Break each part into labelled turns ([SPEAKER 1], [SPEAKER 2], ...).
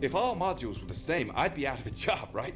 [SPEAKER 1] If all modules were the same, I'd be out of a job, right?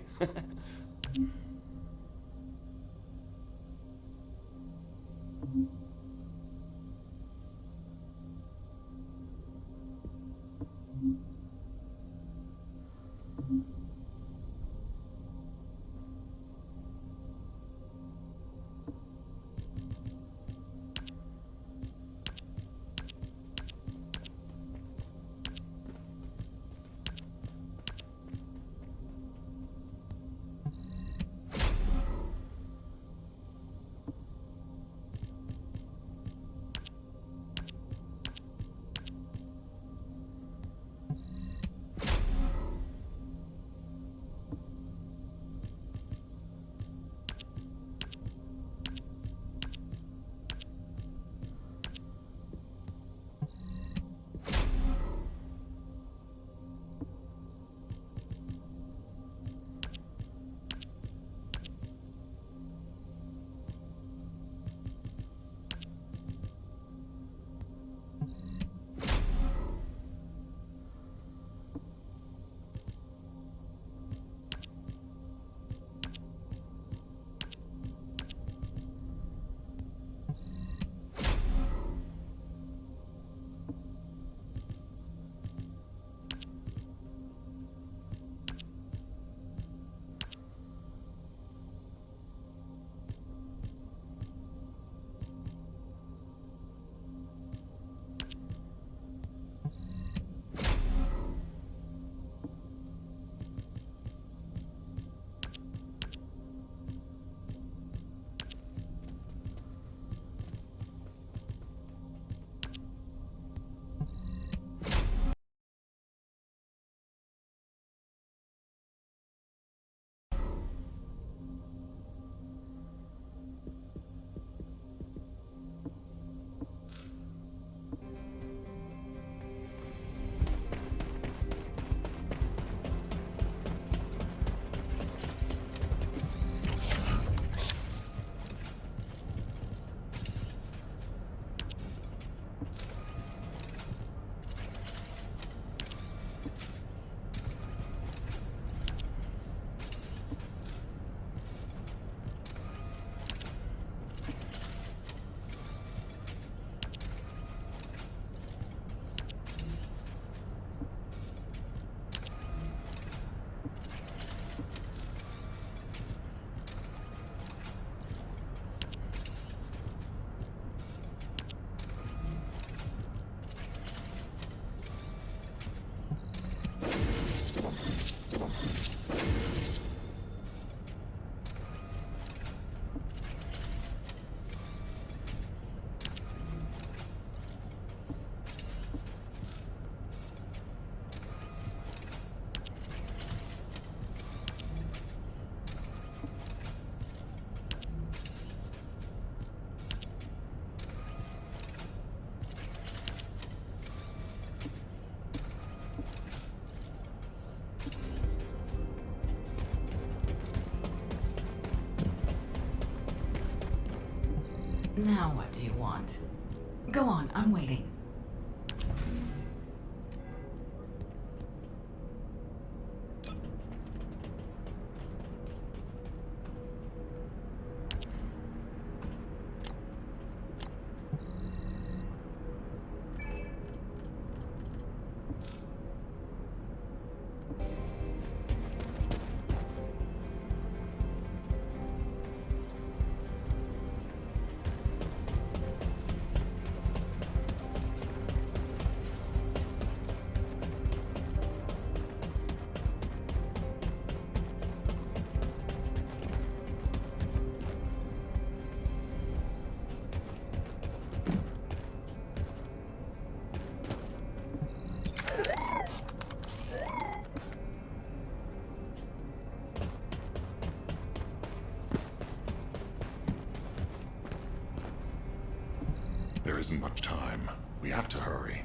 [SPEAKER 2] Now what do you want? Go on, I'm waiting.
[SPEAKER 3] There isn't much time. We have to hurry.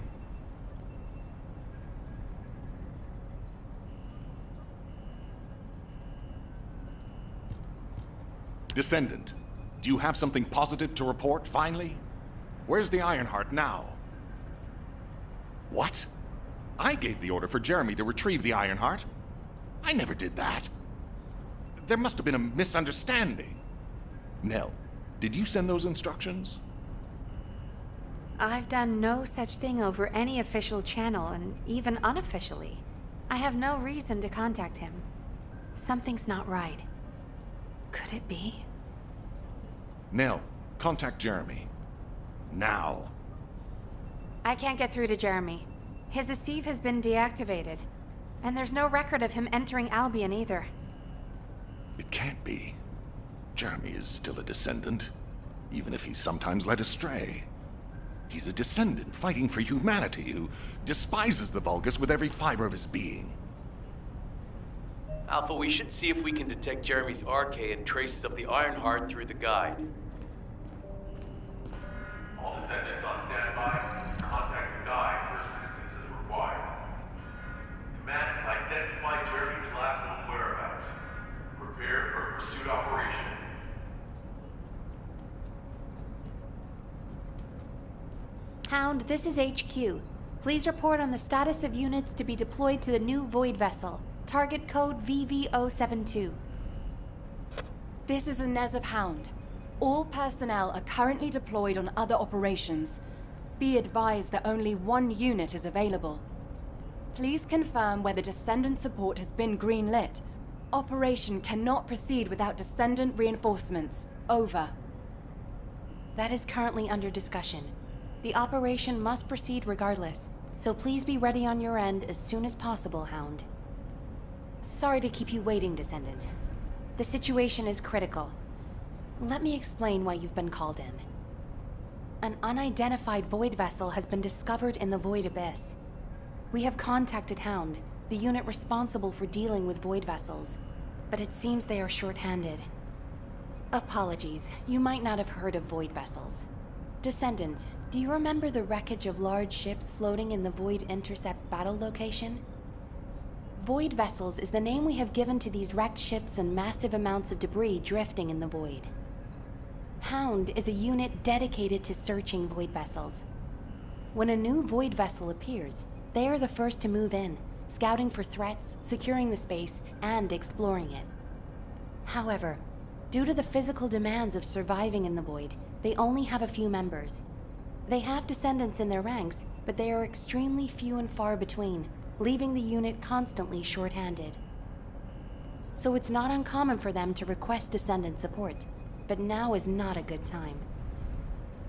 [SPEAKER 3] Descendant, do you have something positive to report, finally? Where's the Ironheart now? What? I gave the order for Jeremy to retrieve the Ironheart. I never did that. There must have been a misunderstanding. Nell, did you send those instructions?
[SPEAKER 4] I've done no such thing over any official channel, and even unofficially. I have no reason to contact him. Something's not right. Could it be?
[SPEAKER 3] Nell, contact Jeremy. Now.
[SPEAKER 4] I can't get through to Jeremy. His Deceive has been deactivated, and there's no record of him entering Albion either.
[SPEAKER 3] It can't be. Jeremy is still a Descendant, even if he's sometimes led astray. He's a Descendant fighting for humanity who despises the Vulgus with every fiber of his being.
[SPEAKER 5] Alpha, we should see if we can detect Jeremy's arcade and traces of the Ironheart through the guide.
[SPEAKER 6] All Descendants on standby. Contact the guide for assistance as required. Command has identified Jeremy's last known whereabouts. Prepare for a pursuit operation.
[SPEAKER 4] Hound, this is HQ. Please report on the status of units to be deployed to the new Void Vessel. Target code VV072.
[SPEAKER 7] This is Inez of Hound. All personnel are currently deployed on other operations. Be advised that only one unit is available. Please confirm whether Descendant support has been greenlit. Operation cannot proceed without Descendant reinforcements. Over.
[SPEAKER 4] That is currently under discussion. The operation must proceed regardless, so please be ready on your end as soon as possible, Hound. Sorry to keep you waiting, Descendant. The situation is critical. Let me explain why you've been called in. An unidentified Void Vessel has been discovered in the Void Abyss. We have contacted Hound, the unit responsible for dealing with Void Vessels, but it seems they are short-handed. Apologies, you might not have heard of Void Vessels. Descendant, do you remember the wreckage of large ships floating in the Void Intercept battle location? Void Vessels is the name we have given to these wrecked ships and massive amounts of debris drifting in the Void. Hound is a unit dedicated to searching Void Vessels. When a new Void Vessel appears, they are the first to move in, scouting for threats, securing the space, and exploring it. However, due to the physical demands of surviving in the Void, they only have a few members. They have Descendants in their ranks, but they are extremely few and far between, leaving the unit constantly short-handed. So it's not uncommon for them to request Descendant support, but now is not a good time.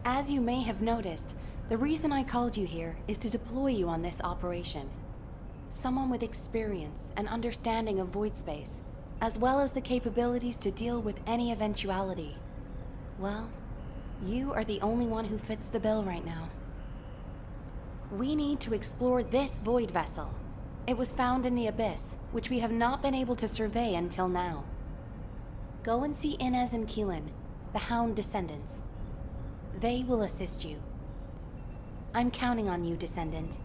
[SPEAKER 4] As you may have noticed, the reason I called you here is to deploy you on this operation. Someone with experience and understanding of void space, as well as the capabilities to deal with any eventuality. Well, you are the only one who fits the bill right now. We need to explore this Void Vessel. It was found in the Abyss, which we have not been able to survey until now. Go and see Inez and Keelan, the Hound Descendants. They will assist you. I'm counting on you, Descendant.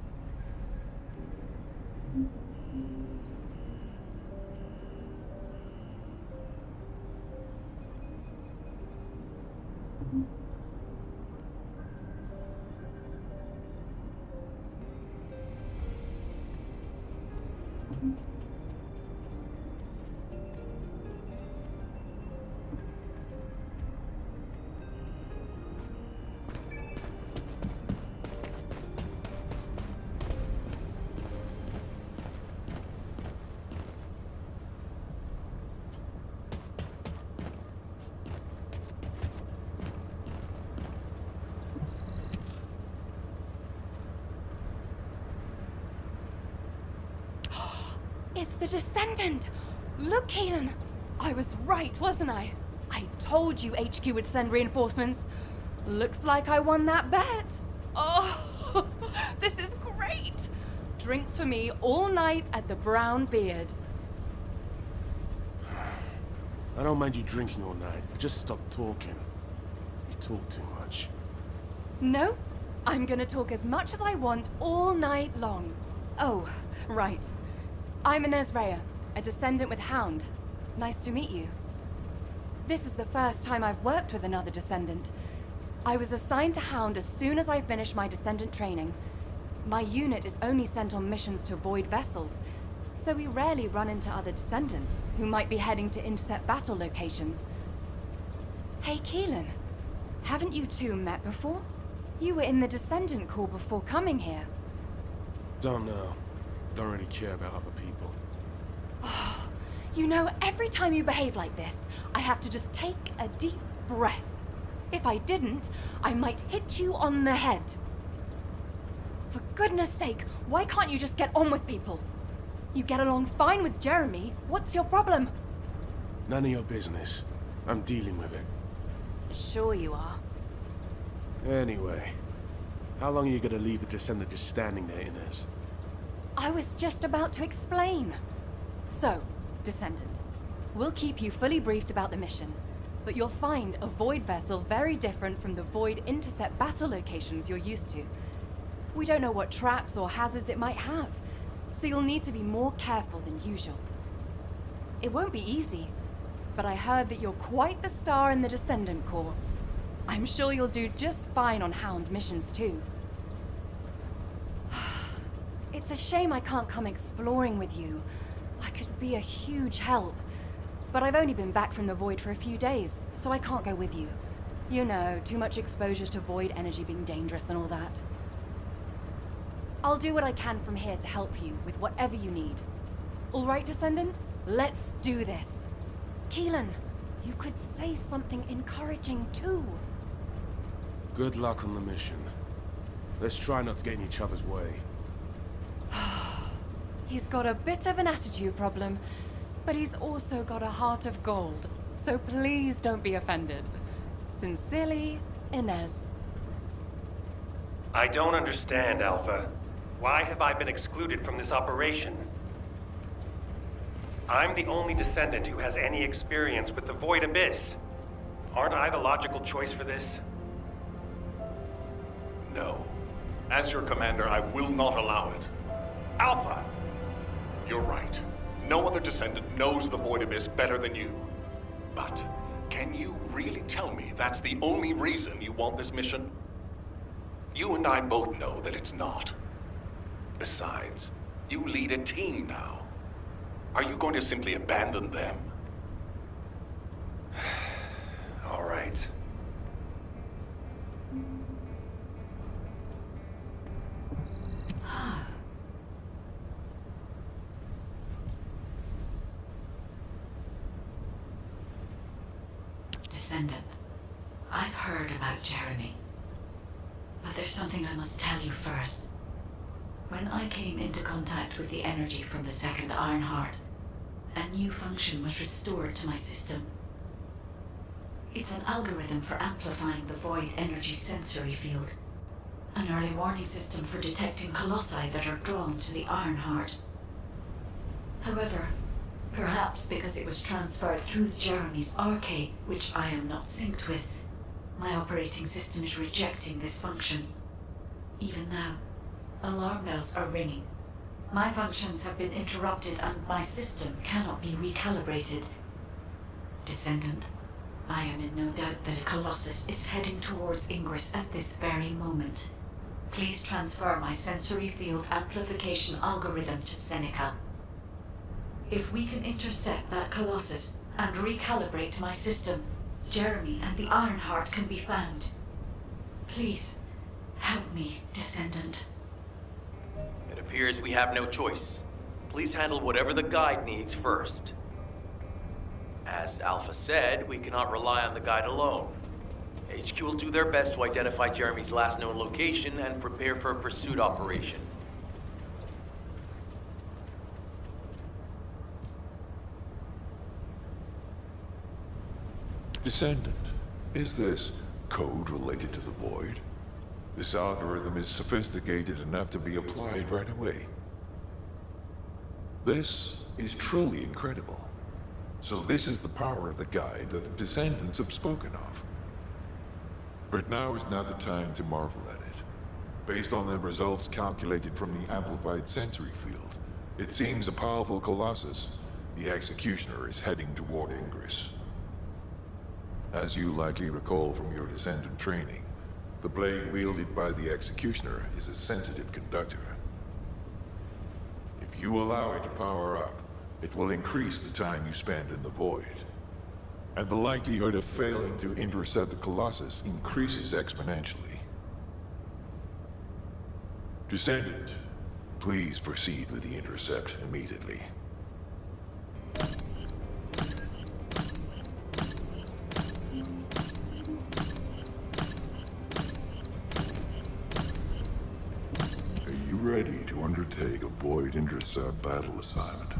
[SPEAKER 7] It's the Descendant! Look, Keelan! I was right, wasn't I? I told you HQ would send reinforcements. Looks like I won that bet. Oh, this is great! Drinks for me all night at the Brown Beard.
[SPEAKER 8] I don't mind you drinking all night, but just stop talking. You talk too much.
[SPEAKER 7] No, I'm gonna talk as much as I want all night long. Oh, right. I'm Inez Rhea, a Descendant with Hound. Nice to meet you. This is the first time I've worked with another Descendant. I was assigned to Hound as soon as I finished my Descendant training. My unit is only sent on missions to Void vessels, so we rarely run into other Descendants who might be heading to intercept battle locations. Hey, Keelan. Haven't you two met before? You were in the Descendant Corps before coming here.
[SPEAKER 8] Don't know. Don't really care about other people.
[SPEAKER 7] You know, every time you behave like this, I have to just take a deep breath. If I didn't, I might hit you on the head. For goodness sake, why can't you just get on with people? You get along fine with Jeremy. What's your problem?
[SPEAKER 8] None of your business. I'm dealing with it.
[SPEAKER 7] Sure you are.
[SPEAKER 8] Anyway, how long are you gonna leave the Descendant just standing there, Inez?
[SPEAKER 7] I was just about to explain. So, Descendant, we'll keep you fully briefed about the mission, but you'll find a Void vessel very different from the Void intercept battle locations you're used to. We don't know what traps or hazards it might have, so you'll need to be more careful than usual. It won't be easy, but I heard that you're quite the star in the Descendant Corps. I'm sure you'll do just fine on Hound missions too. It's a shame I can't come exploring with you. I could be a huge help. But I've only been back from the Void for a few days, so I can't go with you. You know, too much exposure to Void energy being dangerous and all that. I'll do what I can from here to help you with whatever you need. All right, Descendant? Let's do this. Keelan, you could say something encouraging too.
[SPEAKER 8] Good luck on the mission. Let's try not to get in each other's way.
[SPEAKER 7] He's got a bit of an attitude problem, but he's also got a heart of gold. So please don't be offended. Sincerely, Inez.
[SPEAKER 9] I don't understand, Alpha. Why have I been excluded from this operation? I'm the only Descendant who has any experience with the Void Abyss. Aren't I the logical choice for this?
[SPEAKER 3] No. As your commander, I will not allow it. Alpha! You're right. No other Descendant knows the Void Abyss better than you. But can you really tell me that's the only reason you want this mission? You and I both know that it's not. Besides, you lead a team now. Are you going to simply abandon them?
[SPEAKER 9] All right.
[SPEAKER 2] Descendant, I've heard about Jeremy. But there's something I must tell you first. When I came into contact with the energy from the second Ironheart, a new function was restored to my system. It's an algorithm for amplifying the Void energy sensory field. An early warning system for detecting colossi that are drawn to the Ironheart. However, perhaps because it was transferred through Jeremy's arcade, which I am not synced with, my operating system is rejecting this function. Even now, alarm bells are ringing. My functions have been interrupted and my system cannot be recalibrated. Descendant, I am in no doubt that a Colossus is heading towards Ingress at this very moment. Please transfer my sensory field amplification algorithm to Seneca. If we can intercept that Colossus and recalibrate my system, Jeremy and the Ironheart can be found. Please, help me, Descendant.
[SPEAKER 5] It appears we have no choice. Please handle whatever the guide needs first. As Alpha said, we cannot rely on the guide alone. HQ will do their best to identify Jeremy's last known location and prepare for a pursuit operation.
[SPEAKER 10] Descendant, is this code related to the Void? This algorithm is sophisticated enough to be applied right away. This is truly incredible. So this is the power of the guide that the Descendants have spoken of. But now is not the time to marvel at it. Based on the results calculated from the amplified sensory field, it seems a powerful Colossus, the Executioner, is heading toward Ingress. As you likely recall from your Descendant training, the blade wielded by the Executioner is a sensitive conductor. If you allow it to power up, it will increase the time you spend in the Void. And the likelihood of failing to intercept the Colossus increases exponentially. Descendant, please proceed with the intercept immediately. Are you ready to undertake a Void intercept battle assignment?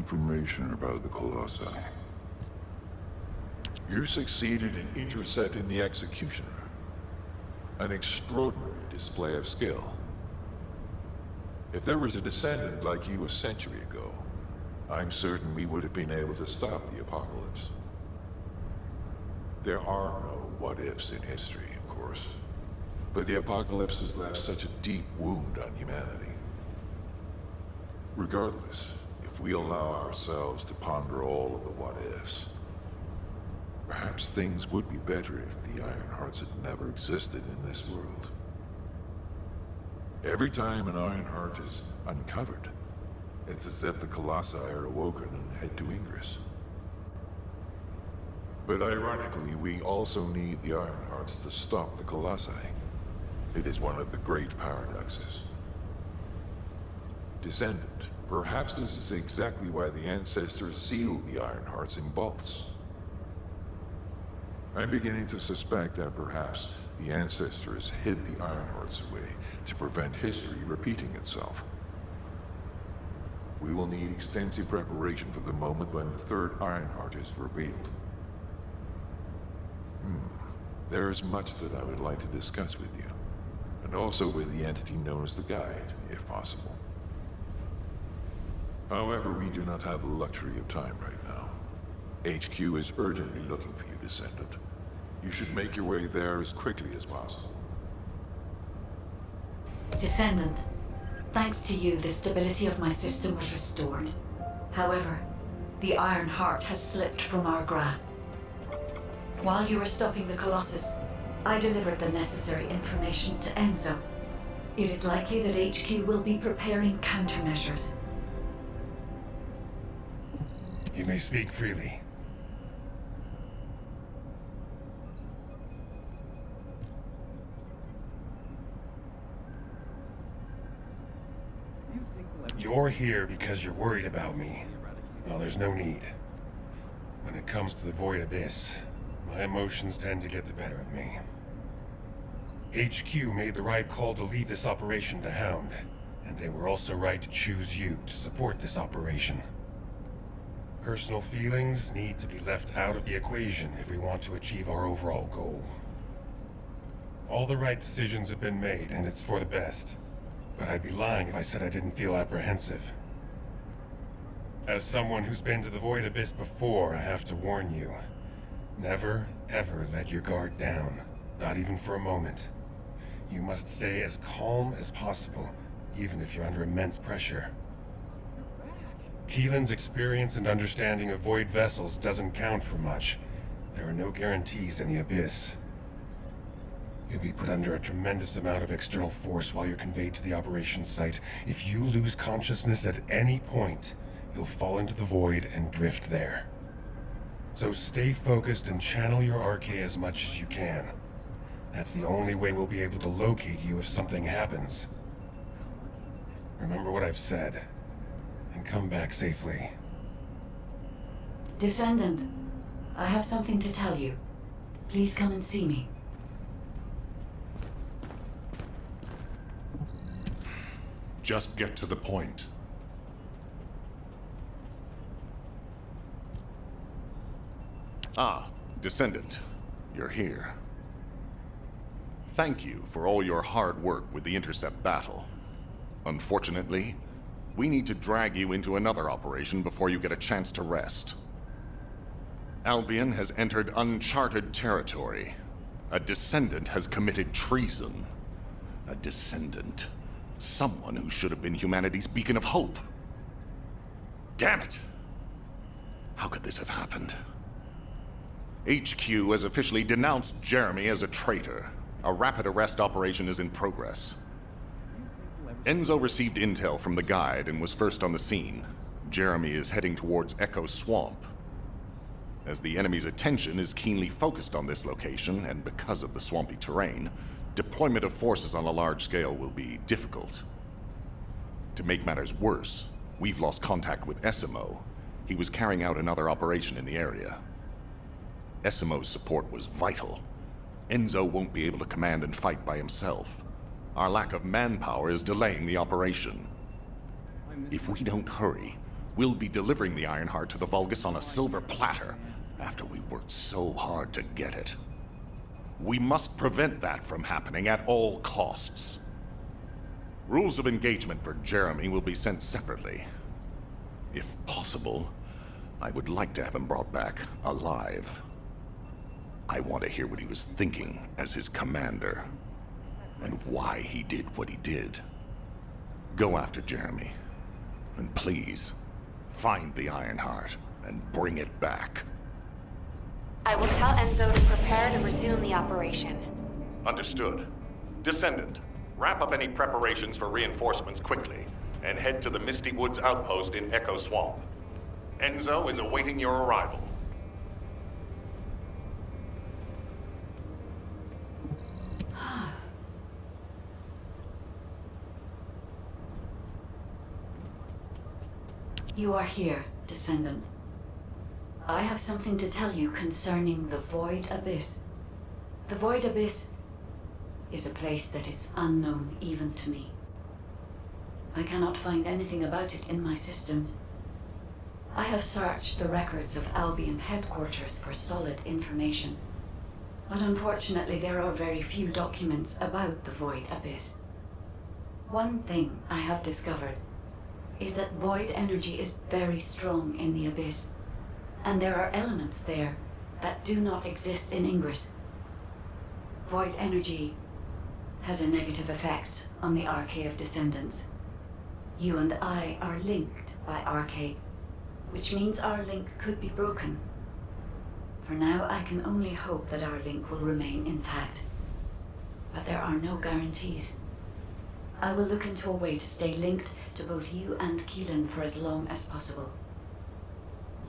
[SPEAKER 10] information about the Colossi. You succeeded in intercepting the Executioner. An extraordinary display of skill. If there was a descendant like you a century ago, I'm certain we would have been able to stop the apocalypse. There are no what-ifs in history, of course. But the apocalypse has left such a deep wound on humanity. Regardless, if we allow ourselves to ponder all of the what-ifs, perhaps things would be better if the Ironhearts had never existed in this world. Every time an Ironheart is uncovered, it's as if the Colossi are awoken and head to Ingress. But ironically, we also need the Ironhearts to stop the Colossi. It is one of the great paradoxes. Descendant, perhaps this is exactly why the ancestors sealed the Ironhearts in vaults. I'm beginning to suspect that perhaps the ancestors hid the Ironhearts away to prevent history repeating itself. We will need extensive preparation for the moment when the third Ironheart is revealed. There is much that I would like to discuss with you, and also with the entity known as the Guide, if possible. However, we do not have the luxury of time right now. HQ is urgently looking for you, Descendant. You should make your way there as quickly as possible.
[SPEAKER 2] Descendant, thanks to you, the stability of my system was restored. However, the Iron Heart has slipped from our grasp. While you were stopping the Colossus, I delivered the necessary information to Enzo. It is likely that HQ will be preparing countermeasures.
[SPEAKER 11] You may speak freely. You're here because you're worried about me. Well, there's no need. When it comes to the Void Abyss, my emotions tend to get the better of me. HQ made the right call to leave this operation to Hound, and they were also right to choose you to support this operation. Personal feelings need to be left out of the equation if we want to achieve our overall goal. All the right decisions have been made, and it's for the best. But I'd be lying if I said I didn't feel apprehensive. As someone who's been to the Void Abyss before, I have to warn you. Never, ever let your guard down. Not even for a moment. You must stay as calm as possible, even if you're under immense pressure. Keelan's experience and understanding of Void vessels doesn't count for much. There are no guarantees in the Abyss. You'll be put under a tremendous amount of external force while you're conveyed to the operations site. If you lose consciousness at any point, you'll fall into the Void and drift there. So stay focused and channel your RK as much as you can. That's the only way we'll be able to locate you if something happens. Remember what I've said, and come back safely.
[SPEAKER 2] Descendant, I have something to tell you. Please come and see me.
[SPEAKER 3] Just get to the point. Ah, Descendant, you're here. Thank you for all your hard work with the Intercept battle. Unfortunately, we need to drag you into another operation before you get a chance to rest. Albion has entered uncharted territory. A Descendant has committed treason. A Descendant. Someone who should have been humanity's beacon of hope. Damn it! How could this have happened? HQ has officially denounced Jeremy as a traitor. A rapid arrest operation is in progress. Enzo received intel from the Guide and was first on the scene. Jeremy is heading towards Echo Swamp. As the enemy's attention is keenly focused on this location, and because of the swampy terrain, deployment of forces on a large scale will be difficult. To make matters worse, we've lost contact with Essimo. He was carrying out another operation in the area. Essimo's support was vital. Enzo won't be able to command and fight by himself. Our lack of manpower is delaying the operation. If we don't hurry, We'll be delivering the Ironheart to the Vulgus on a silver platter after we worked so hard to get it. We must prevent that from happening at all costs. Rules of engagement for Jeremy will be sent separately. If possible, I would like to have him brought back alive. I want to hear what he was thinking as his commander, and why he did what he did. Go after Jeremy, and please, find the Ironheart and bring it back.
[SPEAKER 4] I will tell Enzo to prepare to resume the operation.
[SPEAKER 3] Understood. Descendant, wrap up any preparations for reinforcements quickly, and head to the Misty Woods outpost in Echo Swamp. Enzo is awaiting your arrival.
[SPEAKER 2] You are here, Descendant. I have something to tell you concerning the Void Abyss. The Void Abyss is a place that is unknown even to me. I cannot find anything about it in my systems. I have searched the records of Albion headquarters for solid information, but unfortunately there are very few documents about the Void Abyss. One thing I have discovered is that void energy is very strong in the Abyss, and there are elements there that do not exist in Ingress. Void energy has a negative effect on the Arcade of Descendants. You and I are linked by Arcade, which means our link could be broken. For now, I can only hope that our link will remain intact. But there are no guarantees. I will look into a way to stay linked to both you and Keelan for as long as possible.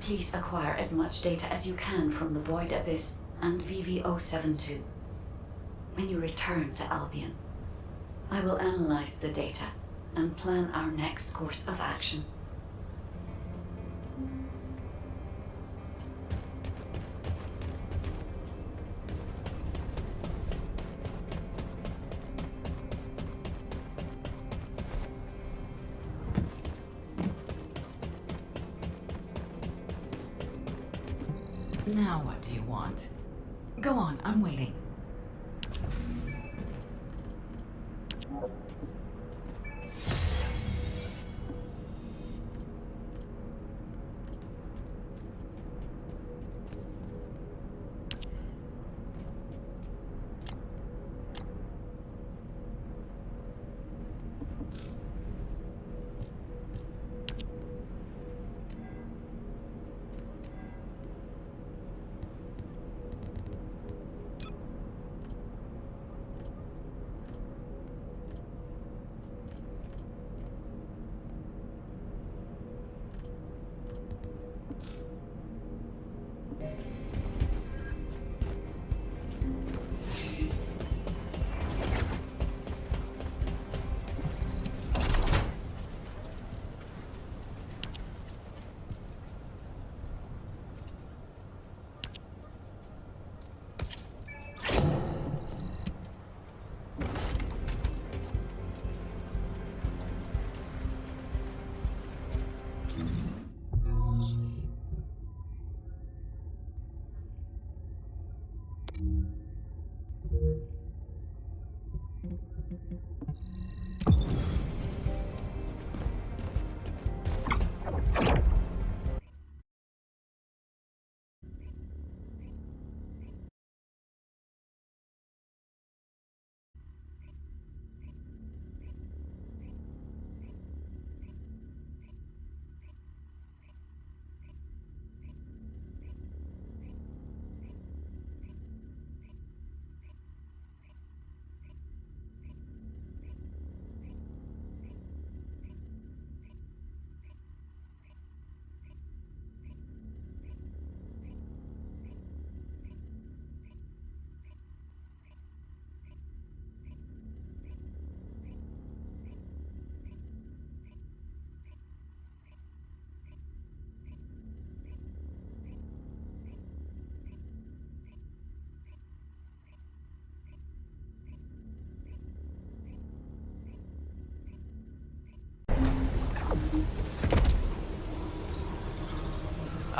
[SPEAKER 2] Please acquire as much data as you can from the Void Abyss and VV-072. When you return to Albion, I will analyze the data and plan our next course of action.
[SPEAKER 12] Now what do you want? Go on, I'm waiting.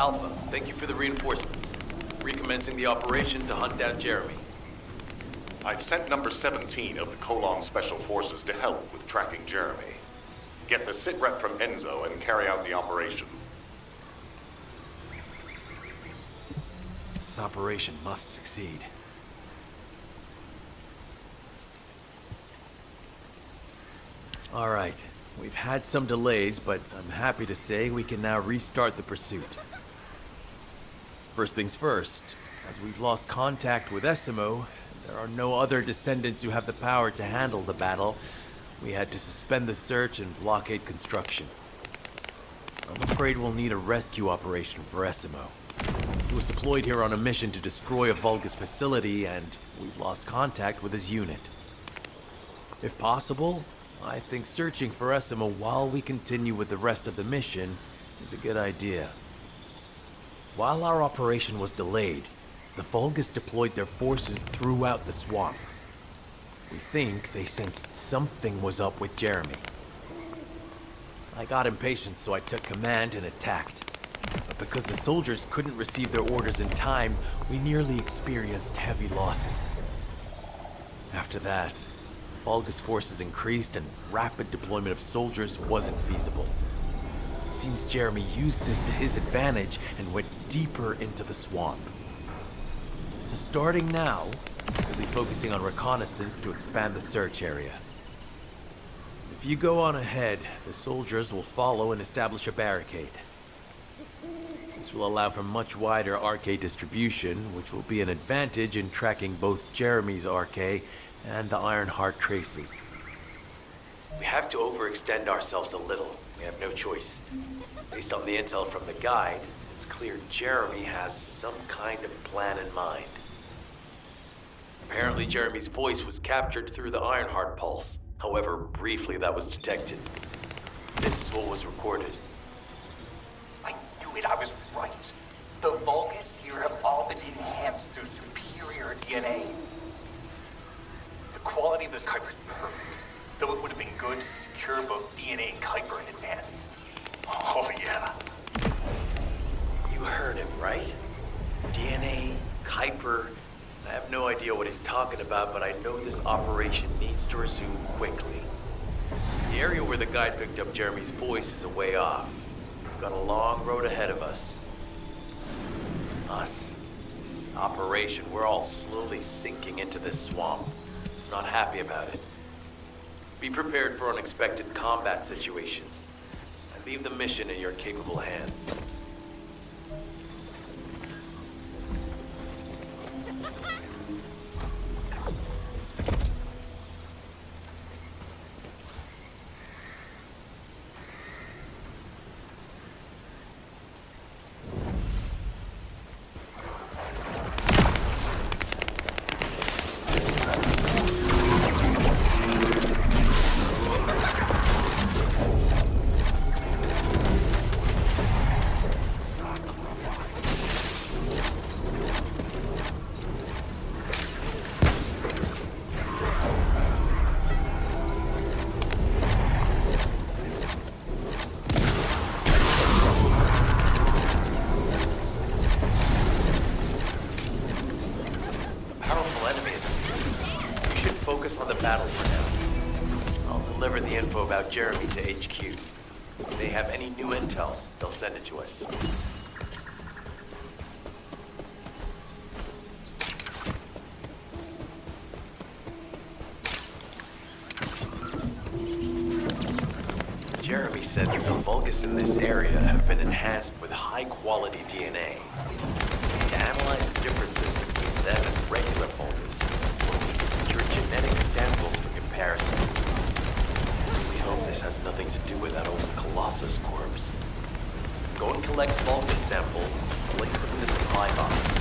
[SPEAKER 5] Alpha, thank you for the reinforcements. Recommencing the operation to hunt down Jeremy.
[SPEAKER 3] I've sent number 17 of the Colon Special Forces to help with tracking Jeremy. Get the sitrep from Enzo and carry out the operation.
[SPEAKER 5] This operation must succeed. All right, we've had some delays, but I'm happy to say we can now restart the pursuit. First things first, as we've lost contact with Essimo, there are no other descendants who have the power to handle the battle. We had to suspend the search and blockade construction. I'm afraid we'll need a rescue operation for Essimo. He was deployed here on a mission to destroy a Vulgus facility, and we've lost contact with his unit. If possible, I think searching for Essimo while we continue with the rest of the mission is a good idea. While our operation was delayed, the Vulgus deployed their forces throughout the swamp. We think they sensed something was up with Jeremy. I got impatient, so I took command and attacked. But because the soldiers couldn't receive their orders in time, we nearly experienced heavy losses. After that, Vulgus forces increased and rapid deployment of soldiers wasn't feasible. It seems Jeremy used this to his advantage and went deeper into the swamp. So starting now, we'll be focusing on reconnaissance to expand the search area. If you go on ahead, the soldiers will follow and establish a barricade. This will allow for much wider RK distribution, which will be an advantage in tracking both Jeremy's RK and the Ironheart traces. We have to overextend ourselves a little. We have no choice. Based on the intel from the guide, it's clear Jeremy has some kind of plan in mind. Apparently Jeremy's voice was captured through the Ironheart pulse. However, briefly that was detected. This is what was recorded.
[SPEAKER 13] I knew it, I was right. The Vulgus here have all been enhanced through superior DNA. The quality of this Kuiper is perfect, though it would have been good to secure both DNA and Kuiper in advance. Oh yeah.
[SPEAKER 5] You heard him, right? DNA, Kuiper. I have no idea what he's talking about, but I know this operation needs to resume quickly. The area where the guide picked up Jeremy's voice is a way off. We've got a long road ahead of us. This operation, we're all slowly sinking into this swamp. Not happy about it. Be prepared for unexpected combat situations, and leave the mission in your capable hands. About Jeremy to HQ. If they have any new intel, they'll send it to us. Jeremy said that the Vulgus in this area have been enhanced with high-quality DNA. To analyze the differences between them and regular Vulgus, we'll need to secure genetic samples for comparison. This has nothing to do with that old Colossus corpse. Go and collect Vulgus samples and place them in the supply box.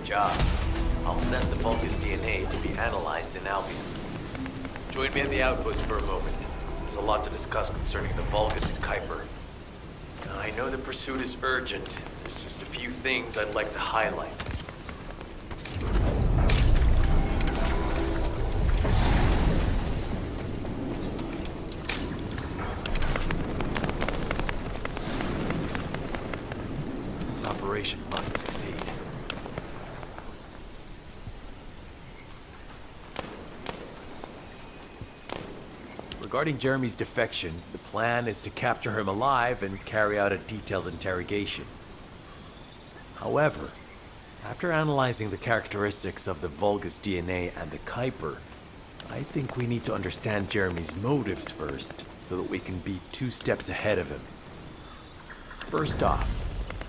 [SPEAKER 5] Great job. I'll send the Vulgus DNA to be analyzed in Albion. Join me at the outpost for a moment. There's a lot to discuss concerning the Vulgus and Kuiper. Now, I know the pursuit is urgent. There's just a few things I'd like to highlight. This operation must succeed. Regarding Jeremy's defection, the plan is to capture him alive and carry out a detailed interrogation. However, after analyzing the characteristics of the Vulgus DNA and the Kuiper, I think we need to understand Jeremy's motives first, so that we can be 2 steps ahead of him. First off,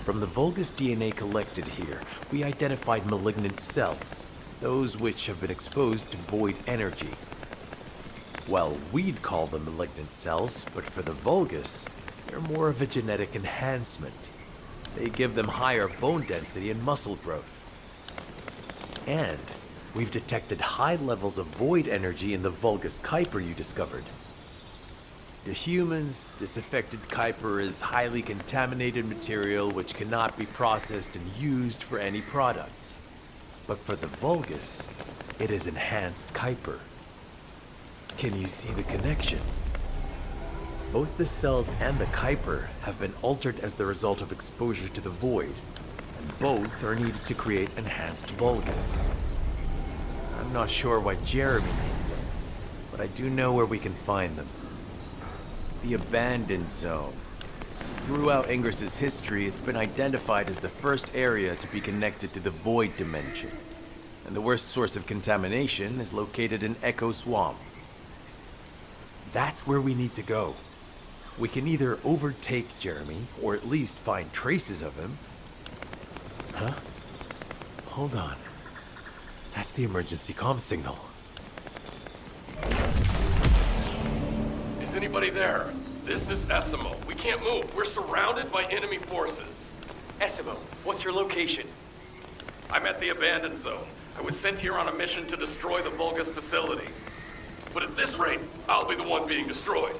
[SPEAKER 5] from the Vulgus DNA collected here, we identified malignant cells, those which have been exposed to void energy. Well, we'd call them malignant cells, but for the Vulgus, they're more of a genetic enhancement. They give them higher bone density and muscle growth. And we've detected high levels of void energy in the Vulgus Kuiper you discovered. To humans, this affected Kuiper is highly contaminated material which cannot be processed and used for any products. But for the Vulgus, it is enhanced Kuiper. Can you see the connection? Both the cells and the Kuiper have been altered as the result of exposure to the void, and both are needed to create enhanced Vulgus. I'm not sure why Jeremy needs them, but I do know where we can find them. The Abandoned Zone. Throughout Ingris's history, it's been identified as the first area to be connected to the Void Dimension, and the worst source of contamination is located in Echo Swamp. That's where we need to go. We can either overtake Jeremy, or at least find traces of him. Huh? Hold on. That's the emergency comm signal.
[SPEAKER 14] Is anybody there? This is Essimo. We can't move. We're surrounded by enemy forces.
[SPEAKER 5] Essimo, what's your location?
[SPEAKER 14] I'm at the Abandoned Zone. I was sent here on a mission to destroy the Vulgus facility. But at this rate, I'll be the one being destroyed.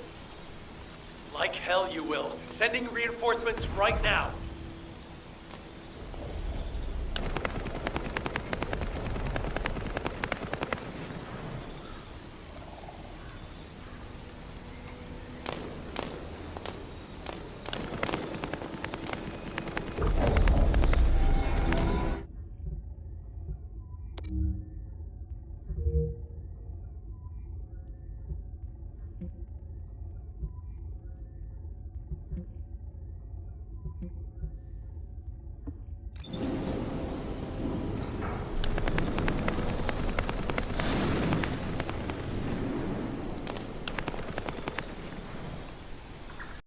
[SPEAKER 5] Like hell you will. Sending reinforcements right now.